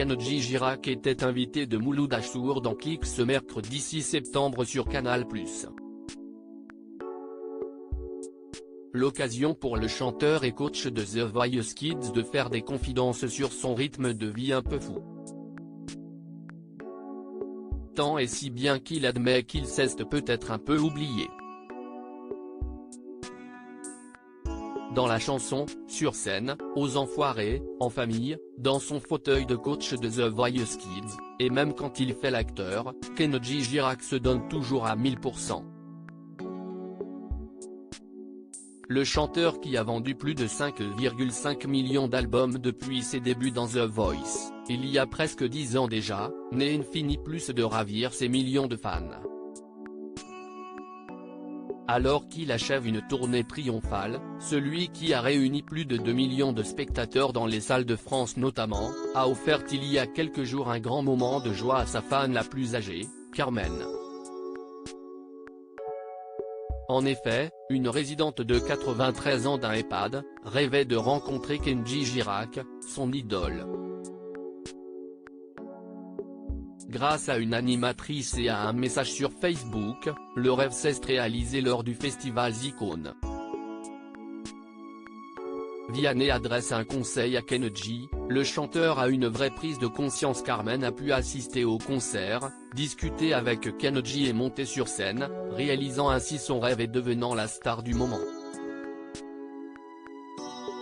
Kenji Girac était invité de Mouloud Achour dans Click ce mercredi 6 septembre sur Canal+. L'occasion pour le chanteur et coach de The Voice Kids de faire des confidences sur son rythme de vie un peu fou. Tant et si bien qu'il admet qu'il s'est peut-être un peu oublié. Dans la chanson, sur scène, aux enfoirés, en famille, dans son fauteuil de coach de The Voice Kids, et même quand il fait l'acteur, Kenji Girac se donne toujours à 1000%. Le chanteur qui a vendu plus de 5,5 millions d'albums depuis ses débuts dans The Voice, il y a presque 10 ans déjà, ne finit plus de ravir ses millions de fans. Alors qu'il achève une tournée triomphale, celui qui a réuni plus de 2 millions de spectateurs dans les salles de France notamment, a offert il y a quelques jours un grand moment de joie à sa fan la plus âgée, Carmen. En effet, une résidente de 93 ans d'un EHPAD, rêvait de rencontrer Kenji Girac, son idole. Grâce à une animatrice et à un message sur Facebook, le rêve s'est réalisé lors du festival Icône. Vianney adresse un conseil à Kenji, le chanteur a une vraie prise de conscience. Carmen a pu assister au concert, discuter avec Kenji et monter sur scène, réalisant ainsi son rêve et devenant la star du moment.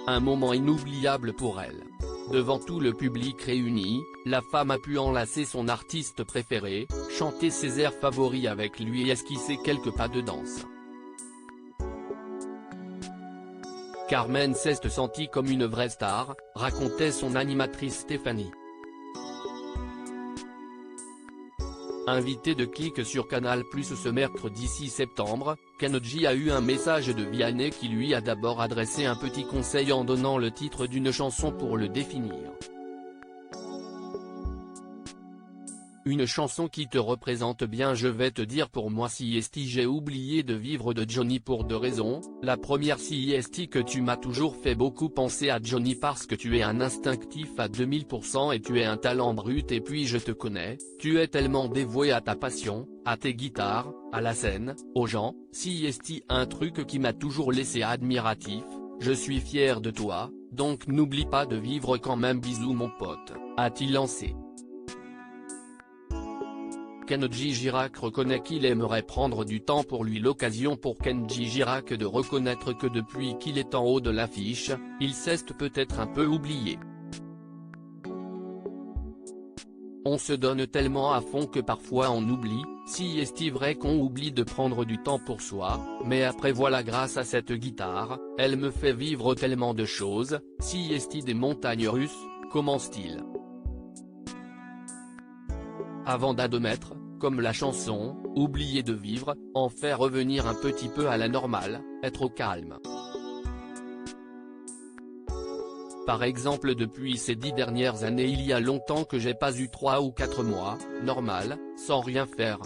Un moment inoubliable pour elle. Devant tout le public réuni, la femme a pu enlacer son artiste préféré, chanter ses airs favoris avec lui et esquisser quelques pas de danse. Carmen s'est sentie comme une vraie star, racontait son animatrice Stéphanie. Invité de Click sur Canal+ ce mercredi 6 septembre, Kenji a eu un message de Vianney qui lui a d'abord adressé un petit conseil en donnant le titre d'une chanson pour le définir. Une chanson qui te représente bien. Je vais te dire, pour moi CST j'ai oublié de vivre de Johnny pour 2 raisons, la première CST que tu m'as toujours fait beaucoup penser à Johnny parce que tu es un instinctif à 2000% et tu es un talent brut et puis je te connais, tu es tellement dévoué à ta passion, à tes guitares, à la scène, aux gens, CST un truc qui m'a toujours laissé admiratif, je suis fier de toi, donc n'oublie pas de vivre quand même, bisous mon pote, a-t-il lancé. Kenji Girac reconnaît qu'il aimerait prendre du temps pour lui. L'occasion pour Kenji Girac de reconnaître que depuis qu'il est en haut de l'affiche, il s'est peut-être un peu oublié. On se donne tellement à fond que parfois on oublie, si est-il vrai qu'on oublie de prendre du temps pour soi, mais après voilà, grâce à cette guitare, elle me fait vivre tellement de choses, si est-il des montagnes russes, commence-t-il. Avant d'admettre, comme la chanson, oublier de vivre, en faire revenir un petit peu à la normale, être au calme. Par exemple, depuis ces 10 dernières années, il y a longtemps que j'ai pas eu 3 ou 4 mois, normal, sans rien faire.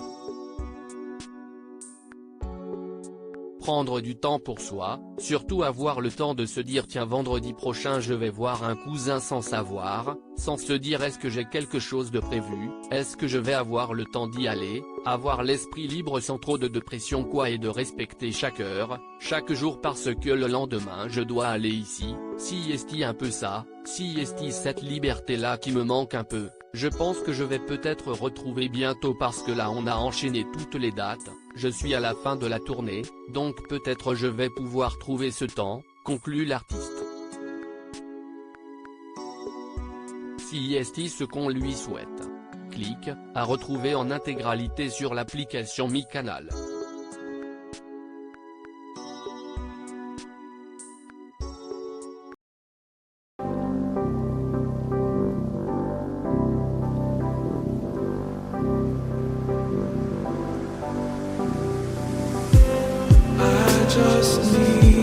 Prendre du temps pour soi, surtout avoir le temps de se dire tiens, vendredi prochain je vais voir un cousin sans savoir, sans se dire est-ce que j'ai quelque chose de prévu, est-ce que je vais avoir le temps d'y aller, avoir l'esprit libre sans trop de pression quoi, et de respecter chaque heure, chaque jour parce que le lendemain je dois aller ici, si est-il un peu ça, si est-il cette liberté là qui me manque un peu. Je pense que je vais peut-être retrouver bientôt parce que là on a enchaîné toutes les dates, je suis à la fin de la tournée, donc peut-être je vais pouvoir trouver ce temps, conclut l'artiste. Si est ce qu'on lui souhaite. Click, à retrouver en intégralité sur l'application Mi Canal. Just need